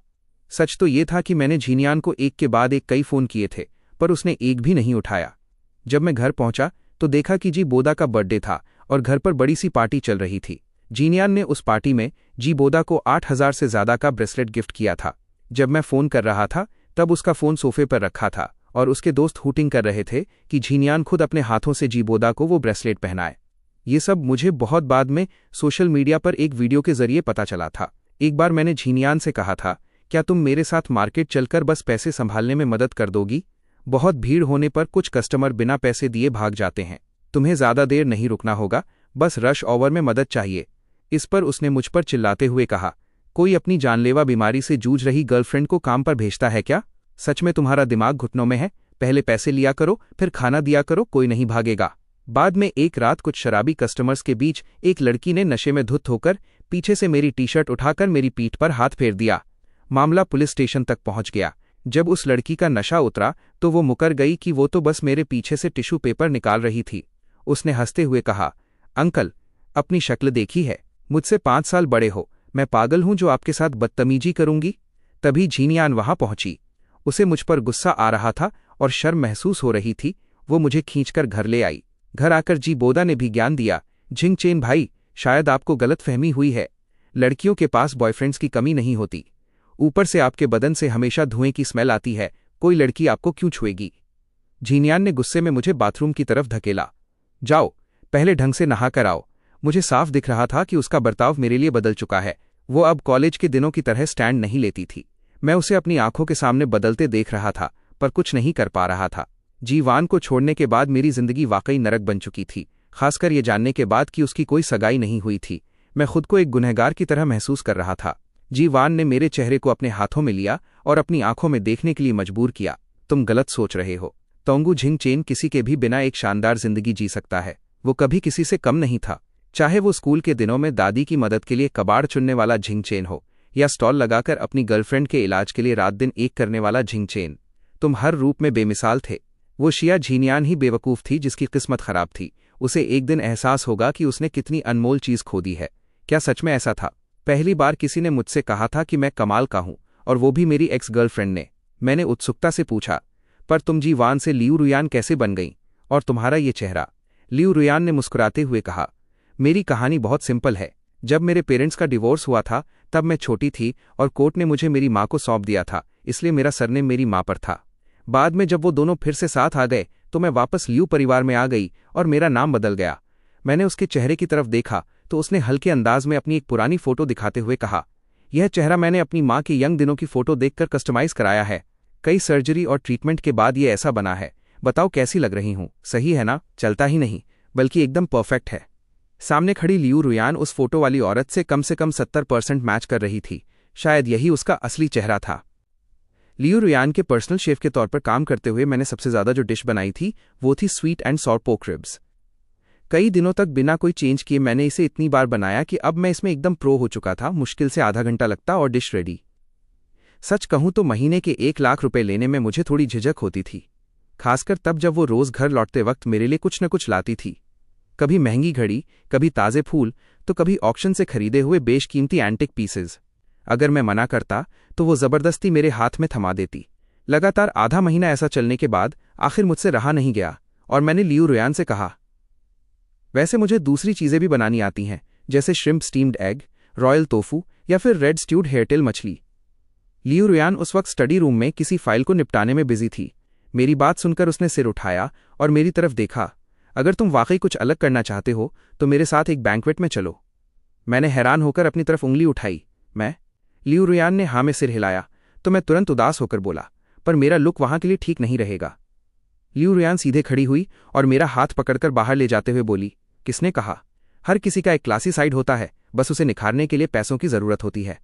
Speaker 1: सच तो ये था कि मैंने झीनियान को एक के बाद एक कई फ़ोन किए थे, पर उसने एक भी नहीं उठाया। जब मैं घर पहुंचा तो देखा कि जीबोदा का बर्थडे था और घर पर बड़ी सी पार्टी चल रही थी। झीनियान ने उस पार्टी में जीबोदा को 8,000 से ज़्यादा का ब्रेसलेट गिफ्ट किया था। जब मैं फ़ोन कर रहा था तब उसका फ़ोन सोफे पर रखा था और उसके दोस्त हूटिंग कर रहे थे कि झीनियान खुद अपने हाथों से जीबोदा को वो ब्रेसलेट पहनाए। ये सब मुझे बहुत बाद में सोशल मीडिया पर एक वीडियो के जरिए पता चला था। एक बार मैंने झीनियान से कहा था, क्या तुम मेरे साथ मार्केट चलकर बस पैसे संभालने में मदद कर दोगी? बहुत भीड़ होने पर कुछ कस्टमर बिना पैसे दिए भाग जाते हैं। तुम्हें ज्यादा देर नहीं रुकना होगा, बस रश ऑवर में मदद चाहिए। इस पर उसने मुझ पर चिल्लाते हुए कहा, कोई अपनी जानलेवा बीमारी से जूझ रही गर्लफ्रेंड को काम पर भेजता है क्या? सच में तुम्हारा दिमाग घुटनों में है? पहले पैसे लिया करो, फिर खाना दिया करो, कोई नहीं भागेगा। बाद में एक रात कुछ शराबी कस्टमर्स के बीच एक लड़की ने नशे में धुत होकर पीछे से मेरी टी शर्ट उठाकर मेरी पीठ पर हाथ फेर दिया। मामला पुलिस स्टेशन तक पहुंच गया। जब उस लड़की का नशा उतरा तो वो मुकर गई कि वो तो बस मेरे पीछे से टिश्यू पेपर निकाल रही थी। उसने हंसते हुए कहा, अंकल, अपनी शक्ल देखी है? मुझसे 5 साल बड़े हो, मैं पागल हूं जो आपके साथ बदतमीजी करूंगी? तभी झीनियान वहां पहुंची। उसे मुझ पर गुस्सा आ रहा था और शर्म महसूस हो रही थी। वो मुझे खींचकर घर ले आई। घर आकर जीबोदा ने भी ज्ञान दिया, झिंगचेन भाई, शायद आपको गलतफहमी हुई है। लड़कियों के पास बॉयफ्रेंड्स की कमी नहीं होती। ऊपर से आपके बदन से हमेशा धुएं की स्मेल आती है, कोई लड़की आपको क्यों छुएगी? झीनियान ने गुस्से में मुझे बाथरूम की तरफ धकेला। जाओ, पहले ढंग से नहा कर आओ। मुझे साफ दिख रहा था कि उसका बर्ताव मेरे लिए बदल चुका है। वो अब कॉलेज के दिनों की तरह स्टैंड नहीं लेती थी। मैं उसे अपनी आंखों के सामने बदलते देख रहा था, पर कुछ नहीं कर पा रहा था। जीवान को छोड़ने के बाद मेरी जिंदगी वाकई नरक बन चुकी थी, खासकर ये जानने के बाद कि उसकी कोई सगाई नहीं हुई थी। मैं खुद को एक गुनहगार की तरह महसूस कर रहा था। जीवान ने मेरे चेहरे को अपने हाथों में लिया और अपनी आंखों में देखने के लिए मजबूर किया। तुम गलत सोच रहे हो। तोंगू झिंगचेन किसी के भी बिना एक शानदार जिंदगी जी सकता है। वो कभी किसी से कम नहीं था, चाहे वो स्कूल के दिनों में दादी की मदद के लिए कबाड़ चुनने वाला झिंगचेन हो या स्टॉल लगाकर अपनी गर्लफ्रेंड के इलाज के लिए रात दिन एक करने वाला झिंगचेन। तुम हर रूप में बेमिसाल थे। वो शिया झीनियान ही बेवकूफ थी जिसकी किस्मत खराब थी। उसे एक दिन एहसास होगा कि उसने कितनी अनमोल चीज खो दी है। क्या सच में ऐसा था? पहली बार किसी ने मुझसे कहा था कि मैं कमाल का हूं, और वो भी मेरी एक्स गर्लफ्रेंड ने। मैंने उत्सुकता से पूछा, पर तुम जीवान से लियू रुयान कैसे बन गई? और तुम्हारा ये चेहरा? लियू रुयान ने मुस्कुराते हुए कहा, मेरी कहानी बहुत सिंपल है। जब मेरे पेरेंट्स का डिवोर्स हुआ था तब मैं छोटी थी और कोर्ट ने मुझे मेरी माँ को सौंप दिया था, इसलिए मेरा सरनेम मेरी माँ पर था। बाद में जब वो दोनों फिर से साथ आ गए तो मैं वापस लियू परिवार में आ गई और मेरा नाम बदल गया। मैंने उसके चेहरे की तरफ देखा तो उसने हल्के अंदाज में अपनी एक पुरानी फोटो दिखाते हुए कहा, यह चेहरा मैंने अपनी माँ के यंग दिनों की फोटो देखकर कस्टमाइज कराया है। कई सर्जरी और ट्रीटमेंट के बाद ये ऐसा बना है। बताओ कैसी लग रही हूँ? सही है ना? चलता ही नहीं बल्कि एकदम परफेक्ट है। सामने खड़ी लियू रुयान उस फोटो वाली औरत से कम 70% मैच कर रही थी। शायद यही उसका असली चेहरा था। लियू रुयान के पर्सनल शेफ के तौर पर काम करते हुए मैंने सबसे ज्यादा जो डिश बनाई थी वो थी sweet and sour pork ribs. कई दिनों तक बिना कोई चेंज किए मैंने इसे इतनी बार बनाया कि अब मैं इसमें एकदम प्रो हो चुका था। मुश्किल से आधा घंटा लगता और डिश रेडी। सच कहूं तो महीने के 1 लाख रुपए लेने में मुझे थोड़ी झिझक होती थी, खासकर तब जब वो रोज घर लौटते वक्त मेरे लिए कुछ न कुछ लाती थी। कभी महंगी घड़ी, कभी ताजे फूल, तो कभी ऑक्शन से खरीदे हुए बेशकीमती एंटिक पीसेज। अगर मैं मना करता तो वो जबरदस्ती मेरे हाथ में थमा देती। लगातार आधा महीना ऐसा चलने के बाद आखिर मुझसे रहा नहीं गया और मैंने लियू रुयान से कहा, वैसे मुझे दूसरी चीजें भी बनानी आती हैं, जैसे shrimp steamed egg, royal tofu या फिर रेड स्ट्यूड हेयरटेल मछली। लियू रुयान उस वक्त स्टडी रूम में किसी फाइल को निपटाने में बिजी थी। मेरी बात सुनकर उसने सिर उठाया और मेरी तरफ देखा। अगर तुम वाकई कुछ अलग करना चाहते हो तो मेरे साथ एक बैंक्वेट में चलो। मैंने हैरान होकर अपनी तरफ उंगली उठाई। मैं? लियू रुयान ने हाँ में सिर हिलाया तो मैं तुरंत उदास होकर बोला, पर मेरा लुक वहां के लिए ठीक नहीं रहेगा। लियू रुयान सीधे खड़ी हुई और मेरा हाथ पकड़कर बाहर ले जाते हुए बोली, किसने कहा? हर किसी का एक क्लासी साइड होता है, बस उसे निखारने के लिए पैसों की जरूरत होती है।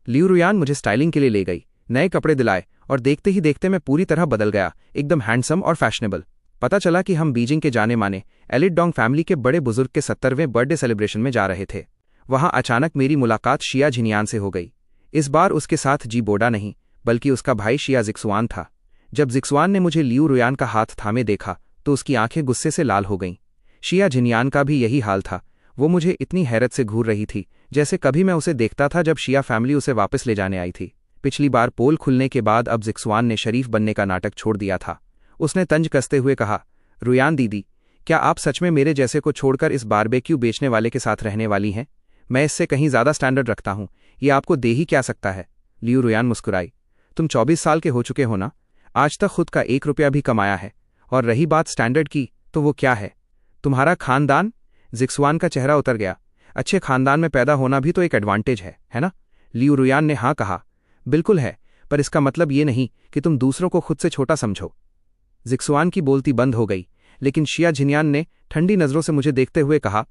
Speaker 1: लियू रुयान मुझे स्टाइलिंग के लिए ले गई, नए कपड़े दिलाए और देखते ही देखते मैं पूरी तरह बदल गया, एकदम हैंडसम और फैशनेबल। पता चला कि हम बीजिंग के जाने माने एलिट डोंग फैमिली के बड़े बुजुर्ग के 70वें बर्थडे सेलिब्रेशन में जा रहे थे। वहां अचानक मेरी मुलाकात शिया झिनियान से हो गई। इस बार उसके साथ जीबोदा नहीं बल्कि उसका भाई शिया जिक्सुआन था। जब जिक्सुआन ने मुझे लियू रुयान का हाथ थामे देखा तो उसकी आंखें गुस्से से लाल हो गईं। शिया झिनियान का भी यही हाल था। वो मुझे इतनी हैरत से घूर रही थी जैसे कभी मैं उसे देखता था जब शिया फैमिली उसे वापस ले जाने आई थी। पिछली बार पोल खुलने के बाद अब जिक्सुआन ने शरीफ बनने का नाटक छोड़ दिया था। उसने तंज कसते हुए कहा, रुयान दीदी, क्या आप सच में मेरे जैसे को छोड़कर इस बारबेक्यू बेचने वाले के साथ रहने वाली हैं? मैं इससे कहीं ज्यादा स्टैंडर्ड रखता हूं, ये आपको दे ही क्या सकता है? लियू रुयान मुस्कुराई। तुम 24 साल के हो चुके हो ना? आज तक खुद का 1 रुपया भी कमाया है। और रही बात स्टैंडर्ड की, तो वो क्या है? तुम्हारा खानदान? जिक्सुआन का चेहरा उतर गया। अच्छे खानदान में पैदा होना भी तो एक एडवांटेज है ना? लियू रुयान ने हाँ कहा। बिल्कुल है, पर इसका मतलब ये नहीं कि तुम दूसरों को खुद से छोटा समझो। जिक्सुआन की बोलती बंद हो गई, लेकिन शिया झिनयान ने ठंडी नजरों से मुझे देखते हुए कहा,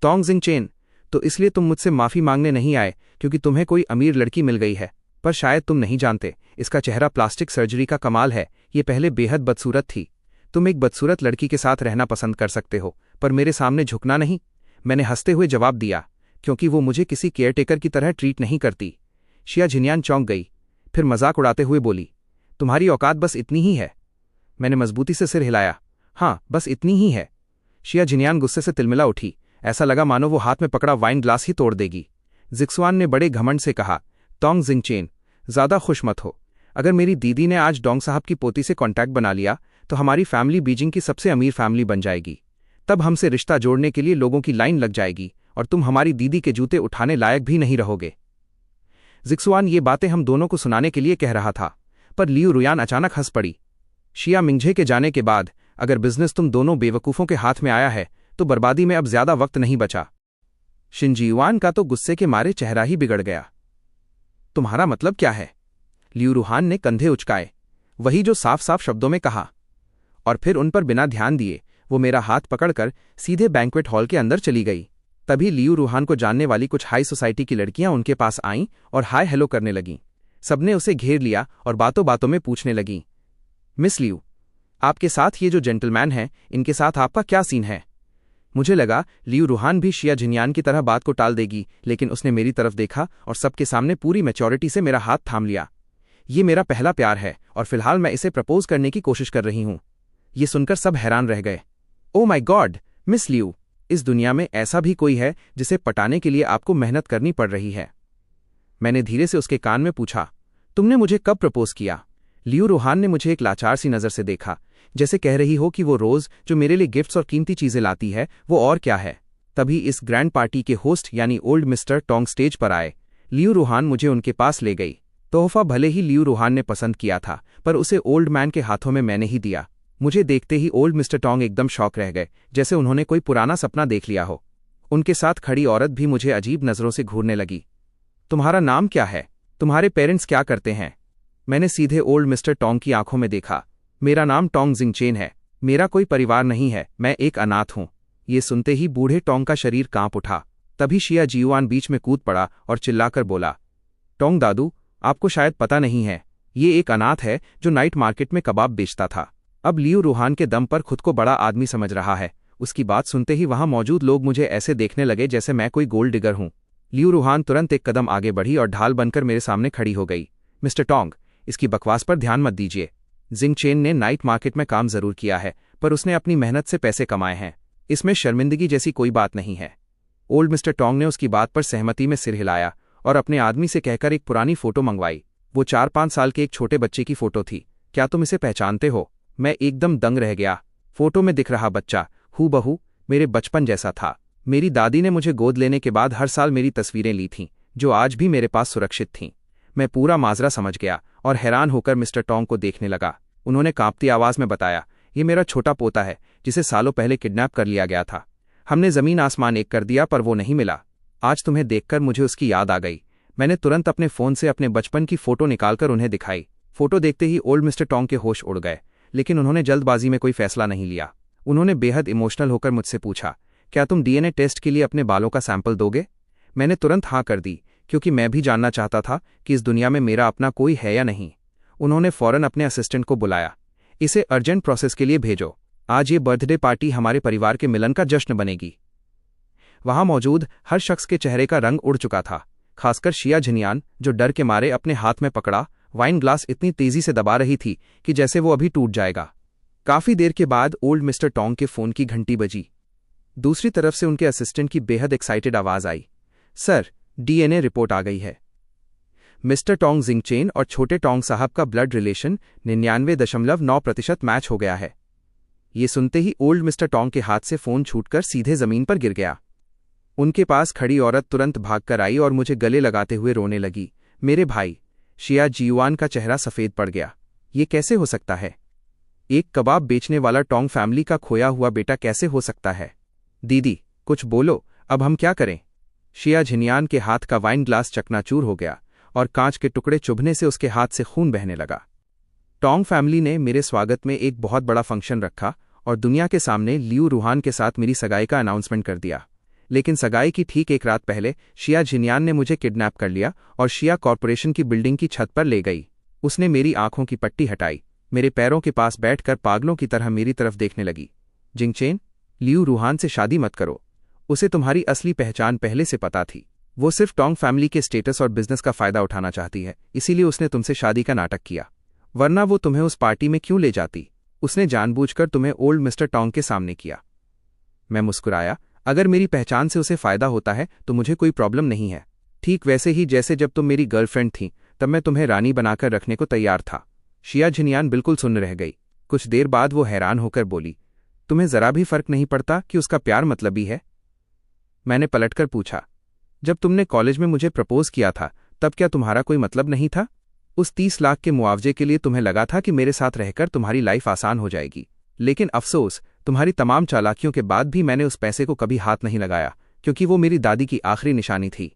Speaker 1: टोंग जिंगचेन, तो इसलिए तुम मुझसे माफी मांगने नहीं आए क्योंकि तुम्हें कोई अमीर लड़की मिल गई है? पर शायद तुम नहीं जानते, इसका चेहरा प्लास्टिक सर्जरी का कमाल है। ये पहले बेहद बदसूरत थी। तुम एक बदसूरत लड़की के साथ रहना पसंद कर सकते हो, पर मेरे सामने झुकना नहीं। मैंने हंसते हुए जवाब दिया, क्योंकि वो मुझे किसी केयरटेकर की तरह ट्रीट नहीं करती। शिया झिनयान चौंक गई, फिर मजाक उड़ाते हुए बोली, तुम्हारी औकात बस इतनी ही है? मैंने मजबूती से सिर हिलाया, हाँ, बस इतनी ही है। शिया झिनयान गुस्से से तिलमिला उठी। ऐसा लगा मानो वो हाथ में पकड़ा वाइन ग्लास ही तोड़ देगी। जिक्सुआन ने बड़े घमंड से कहा, टोंग जिंगचेन, ज्यादा खुश मत हो। अगर मेरी दीदी ने आज डोंग साहब की पोती से कांटेक्ट बना लिया तो हमारी फैमिली बीजिंग की सबसे अमीर फैमिली बन जाएगी। तब हमसे रिश्ता जोड़ने के लिए लोगों की लाइन लग जाएगी और तुम हमारी दीदी के जूते उठाने लायक भी नहीं रहोगे। जिक्सुआन ये बातें हम दोनों को सुनाने के लिए कह रहा था, पर लियू रुयान अचानक हंस पड़ी। शिया मिंगझे के जाने के बाद अगर बिजनेस तुम दोनों बेवकूफों के हाथ में आया है तो बर्बादी में अब ज्यादा वक्त नहीं बचा। शिनजीवान का तो गुस्से के मारे चेहरा ही बिगड़ गया। तुम्हारा मतलब क्या है? लियू रुहान ने कंधे उचकाए, वही जो साफ साफ शब्दों में कहा। और फिर उन पर बिना ध्यान दिए वो मेरा हाथ पकड़कर सीधे बैंक्वेट हॉल के अंदर चली गई। तभी लियू रुहान को जानने वाली कुछ हाई सोसाइटी की लड़कियां उनके पास आईं और हाय हेलो करने लगीं। सबने उसे घेर लिया और बातों बातों में पूछने लगीं, मिस लियू, आपके साथ ये जो जेंटलमैन हैं, इनके साथ आपका क्या सीन है? मुझे लगा लियू रुहान भी शिया झिनयान की तरह बात को टाल देगी, लेकिन उसने मेरी तरफ देखा और सबके सामने पूरी मैच्योरिटी से मेरा हाथ थाम लिया। ये मेरा पहला प्यार है और फिलहाल मैं इसे प्रपोज करने की कोशिश कर रही हूं। ये सुनकर सब हैरान रह गए। Oh my God, miss Liu, इस दुनिया में ऐसा भी कोई है जिसे पटाने के लिए आपको मेहनत करनी पड़ रही है? मैंने धीरे से उसके कान में पूछा, तुमने मुझे कब प्रपोज किया? लियू रुहान ने मुझे एक लाचार सी नजर से देखा, जैसे कह रही हो कि वो रोज जो मेरे लिए गिफ्ट्स और कीमती चीजें लाती है वो और क्या है। तभी इस ग्रैंड पार्टी के होस्ट यानी ओल्ड मिस्टर टोंग स्टेज पर आए। लियू रुहान मुझे उनके पास ले गई। तोहफा भले ही लियू रुहान ने पसंद किया था, पर उसे ओल्ड मैन के हाथों में मैंने ही दिया। मुझे देखते ही ओल्ड मिस्टर टोंग एकदम शॉक रह गए, जैसे उन्होंने कोई पुराना सपना देख लिया हो। उनके साथ खड़ी औरत भी मुझे अजीब नजरों से घूरने लगी। तुम्हारा नाम क्या है? तुम्हारे पेरेंट्स क्या करते हैं? मैंने सीधे ओल्ड मिस्टर टोंग की आंखों में देखा। मेरा नाम टोंग जिंगचेन है। मेरा कोई परिवार नहीं है, मैं एक अनाथ हूं। ये सुनते ही बूढ़े टोंग का शरीर कांप उठा। तभी शिया जियुआन बीच में कूद पड़ा और चिल्लाकर बोला, टोंग दादू, आपको शायद पता नहीं है, ये एक अनाथ है जो नाइट मार्केट में कबाब बेचता था। अब लियू रुहान के दम पर खुद को बड़ा आदमी समझ रहा है। उसकी बात सुनते ही वहां मौजूद लोग मुझे ऐसे देखने लगे जैसे मैं कोई गोल्ड डिगर हूं। लियू रुहान तुरंत एक कदम आगे बढ़ी और ढाल बनकर मेरे सामने खड़ी हो गई। मिस्टर टोंग, इसकी बकवास पर ध्यान मत दीजिए। जिंगचेन ने नाइट मार्केट में काम जरूर किया है, पर उसने अपनी मेहनत से पैसे कमाए हैं। इसमें शर्मिंदगी जैसी कोई बात नहीं है। ओल्ड मिस्टर टोंग ने उसकी बात पर सहमति में सिर हिलाया और अपने आदमी से कहकर एक पुरानी फोटो मंगवाई। वो 4-5 साल के एक छोटे बच्चे की फोटो थी। क्या तुम इसे पहचानते हो? मैं एकदम दंग रह गया। फोटो में दिख रहा बच्चा हूबहू मेरे बचपन जैसा था। मेरी दादी ने मुझे गोद लेने के बाद हर साल मेरी तस्वीरें ली थीं, जो आज भी मेरे पास सुरक्षित थीं। मैं पूरा माजरा समझ गया और हैरान होकर मिस्टर टोंग को देखने लगा। उन्होंने कांपती आवाज में बताया, ये मेरा छोटा पोता है जिसे सालों पहले किडनैप कर लिया गया था। हमने जमीन आसमान एक कर दिया पर वो नहीं मिला। आज तुम्हें देखकर मुझे उसकी याद आ गई। मैंने तुरंत अपने फोन से अपने बचपन की फोटो निकालकर उन्हें दिखाई। फोटो देखते ही ओल्ड मिस्टर टोंग के होश उड़ गए, लेकिन उन्होंने जल्दबाजी में कोई फैसला नहीं लिया। उन्होंने बेहद इमोशनल होकर मुझसे पूछा, क्या तुम डीएनए टेस्ट के लिए अपने बालों का सैंपल दोगे? मैंने तुरंत हाँ कर दी, क्योंकि मैं भी जानना चाहता था कि इस दुनिया में मेरा अपना कोई है या नहीं। उन्होंने फौरन अपने असिस्टेंट को बुलाया, इसे अर्जेंट प्रोसेस के लिए भेजो। आज ये बर्थडे पार्टी हमारे परिवार के मिलन का जश्न बनेगी। वहां मौजूद हर शख्स के चेहरे का रंग उड़ चुका था, खासकर शिया झिनयान, जो डर के मारे अपने हाथ में पकड़ा वाइन ग्लास इतनी तेजी से दबा रही थी कि जैसे वो अभी टूट जाएगा। काफी देर के बाद ओल्ड मिस्टर टोंग के फोन की घंटी बजी। दूसरी तरफ से उनके असिस्टेंट की बेहद एक्साइटेड आवाज आई, सर, डीएनए रिपोर्ट आ गई है। मिस्टर टोंग जिंगचेन और छोटे टोंग साहब का ब्लड रिलेशन 99.9% मैच हो गया है। ये सुनते ही ओल्ड मिस्टर टोंग के हाथ से फोन छूटकर सीधे जमीन पर गिर गया। उनके पास खड़ी औरत तुरंत भागकर आई और मुझे गले लगाते हुए रोने लगी। मेरे भाई, शिया जियुआन का चेहरा सफेद पड़ गया। ये कैसे हो सकता है? एक कबाब बेचने वाला टोंग फैमिली का खोया हुआ बेटा कैसे हो सकता है? दीदी, कुछ बोलो, अब हम क्या करें? शिया झिनयान के हाथ का वाइन ग्लास चकनाचूर हो गया और कांच के टुकड़े चुभने से उसके हाथ से खून बहने लगा। टोंग फैमिली ने मेरे स्वागत में एक बहुत बड़ा फंक्शन रखा और दुनिया के सामने लियू रूहान के साथ मेरी सगाई का अनाउंसमेंट कर दिया। लेकिन सगाई की ठीक एक रात पहले शिया झिनयान ने मुझे किडनैप कर लिया और शिया कॉरपोरेशन की बिल्डिंग की छत पर ले गई। उसने मेरी आंखों की पट्टी हटाई, मेरे पैरों के पास बैठकर पागलों की तरह मेरी तरफ देखने लगी। जिंगचेन, लियू रूहान से शादी मत करो। उसे तुम्हारी असली पहचान पहले से पता थी। वो सिर्फ टोंग फैमिली के स्टेटस और बिजनेस का फायदा उठाना चाहती है, इसीलिए उसने तुमसे शादी का नाटक किया। वरना वो तुम्हें उस पार्टी में क्यों ले जाती? उसने जानबूझकर तुम्हें ओल्ड मिस्टर टोंग के सामने किया। मैं मुस्कुराया। अगर मेरी पहचान से उसे फायदा होता है तो मुझे कोई प्रॉब्लम नहीं है। ठीक वैसे ही जैसे जब तुम मेरी गर्लफ्रेंड थी तब मैं तुम्हें रानी बनाकर रखने को तैयार था। शिया झिनयान बिल्कुल सुन्न रह गई। कुछ देर बाद वो हैरान होकर बोली, तुम्हें जरा भी फर्क नहीं पड़ता कि उसका प्यार मतलबी है? मैंने पलटकर पूछा, जब तुमने कॉलेज में मुझे प्रपोज किया था तब क्या तुम्हारा कोई मतलब नहीं था? उस 30 लाख के मुआवजे के लिए तुम्हें लगा था कि मेरे साथ रहकर तुम्हारी लाइफ आसान हो जाएगी। लेकिन अफसोस, तुम्हारी तमाम चालाकियों के बाद भी मैंने उस पैसे को कभी हाथ नहीं लगाया, क्योंकि वो मेरी दादी की आखिरी निशानी थी।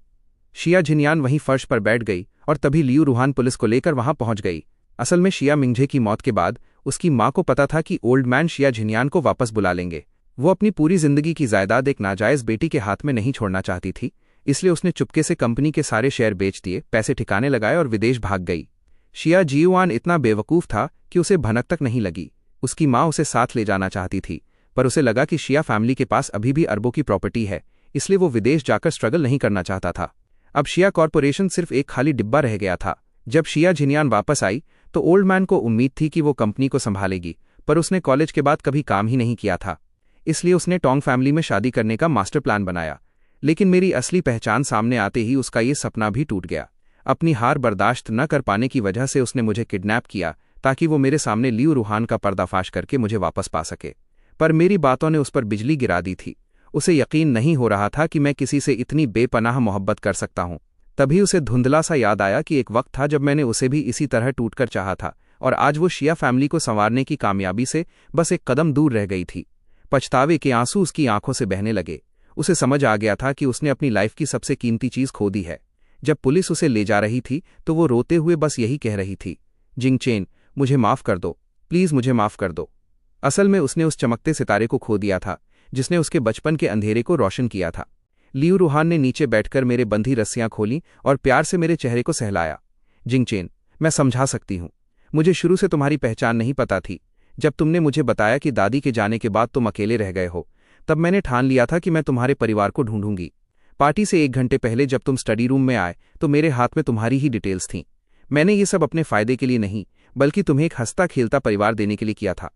Speaker 1: शिया झिनयान वहीं फर्श पर बैठ गई और तभी लियू रूहान पुलिस को लेकर वहां पहुंच गई। असल में शिया मिंगजे की मौत के बाद उसकी मां को पता था कि ओल्ड मैन शिया झिनयान को वापस बुला लेंगे। वो अपनी पूरी जिंदगी की जायदाद एक नाजायज बेटी के हाथ में नहीं छोड़ना चाहती थी, इसलिए उसने चुपके से कंपनी के सारे शेयर बेच दिए, पैसे ठिकाने लगाए और विदेश भाग गई। शिया जियुआन इतना बेवकूफ था कि उसे भनक तक नहीं लगी। उसकी मां उसे साथ ले जाना चाहती थी, पर उसे लगा कि शिया फैमिली के पास अभी भी अरबों की प्रॉपर्टी है, इसलिए वो विदेश जाकर स्ट्रगल नहीं करना चाहता था। अब शिया कॉरपोरेशन सिर्फ एक खाली डिब्बा रह गया था। जब शिया झिनयान वापस आई तो ओल्ड मैन को उम्मीद थी कि वो कंपनी को संभालेगी, पर उसने कॉलेज के बाद कभी काम ही नहीं किया था, इसलिए उसने टोंग फैमिली में शादी करने का मास्टर प्लान बनाया। लेकिन मेरी असली पहचान सामने आते ही उसका ये सपना भी टूट गया। अपनी हार बर्दाश्त न कर पाने की वजह से उसने मुझे किडनैप किया ताकि वो मेरे सामने लियू रूहान का पर्दाफाश करके मुझे वापस पा सके। पर मेरी बातों ने उस पर बिजली गिरा दी थी। उसे यकीन नहीं हो रहा था कि मैं किसी से इतनी बेपनाह मोहब्बत कर सकता हूं। तभी उसे धुंधला सा याद आया कि एक वक्त था जब मैंने उसे भी इसी तरह टूटकर चाहा था, और आज वो शिया फैमिली को संवारने की कामयाबी से बस एक कदम दूर रह गई थी। पछतावे के आंसू उसकी आंखों से बहने लगे। उसे समझ आ गया था कि उसने अपनी लाइफ की सबसे कीमती चीज खो दी है। जब पुलिस उसे ले जा रही थी तो वो रोते हुए बस यही कह रही थी, जिंगचेन, मुझे माफ कर दो, प्लीज मुझे माफ कर दो। असल में उसने उस चमकते सितारे को खो दिया था जिसने उसके बचपन के अंधेरे को रोशन किया था। लियू रूहान ने नीचे बैठकर मेरे बंधी रस्सियां खोली और प्यार से मेरे चेहरे को सहलाया। जिंगचेन, मैं समझा सकती हूं। मुझे शुरू से तुम्हारी पहचान नहीं पता थी। जब तुमने मुझे बताया कि दादी के जाने के बाद तुम अकेले रह गए हो, तब मैंने ठान लिया था कि मैं तुम्हारे परिवार को ढूंढूंगी। पार्टी से 1 घंटे पहले जब तुम स्टडी रूम में आए तो मेरे हाथ में तुम्हारी ही डिटेल्स थीं। मैंने ये सब अपने फायदे के लिए नहीं, बल्कि तुम्हें एक हंसता खेलता परिवार देने के लिए किया था।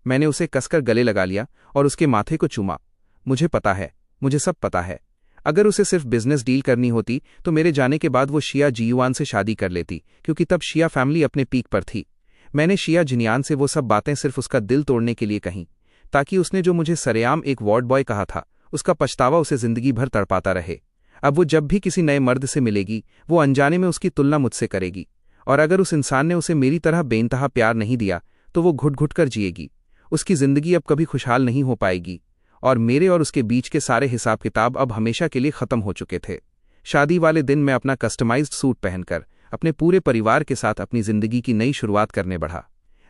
Speaker 1: मैंने उसे कसकर गले लगा लिया और उसके माथे को चूमा। मुझे पता है, मुझे सब पता है। अगर उसे सिर्फ बिजनेस डील करनी होती तो मेरे जाने के बाद वो शिया जियुआन से शादी कर लेती, क्योंकि तब शिया फैमिली अपने पीक पर थी। मैंने शिया झिनयान से वो सब बातें सिर्फ उसका दिल तोड़ने के लिए कहीं, ताकि उसने जो मुझे सरेआम एक वार्ड बॉय कहा था उसका पछतावा उसे जिंदगी भर तड़पाता रहे। अब वो जब भी किसी नए मर्द से मिलेगी वो अनजाने में उसकी तुलना मुझसे करेगी, और अगर उस इंसान ने उसे मेरी तरह बेइंतहा प्यार नहीं दिया तो वो घुट घुट कर जिएगी। उसकी जिंदगी अब कभी खुशहाल नहीं हो पाएगी, और मेरे और उसके बीच के सारे हिसाब किताब अब हमेशा के लिए खत्म हो चुके थे। शादी वाले दिन मैं अपना कस्टमाइज्ड सूट पहनकर अपने पूरे परिवार के साथ अपनी जिंदगी की नई शुरुआत करने बढ़ा।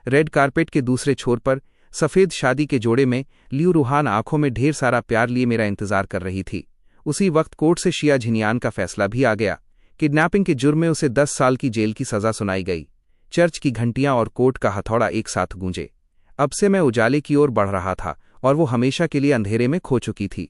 Speaker 1: रेड कारपेट के दूसरे छोर पर सफेद शादी के जोड़े में लियू रूहान आंखों में ढेर सारा प्यार लिए मेरा इंतजार कर रही थी। उसी वक्त कोर्ट से शिया झिनयान का फैसला भी आ गया। किडनैपिंग के जुर्म में उसे 10 साल की जेल की सजा सुनाई गई। चर्च की घंटियां और कोर्ट का हथौड़ा एक साथ गूंजे। अब से मैं उजाले की ओर बढ़ रहा था और वो हमेशा के लिए अंधेरे में खो चुकी थी।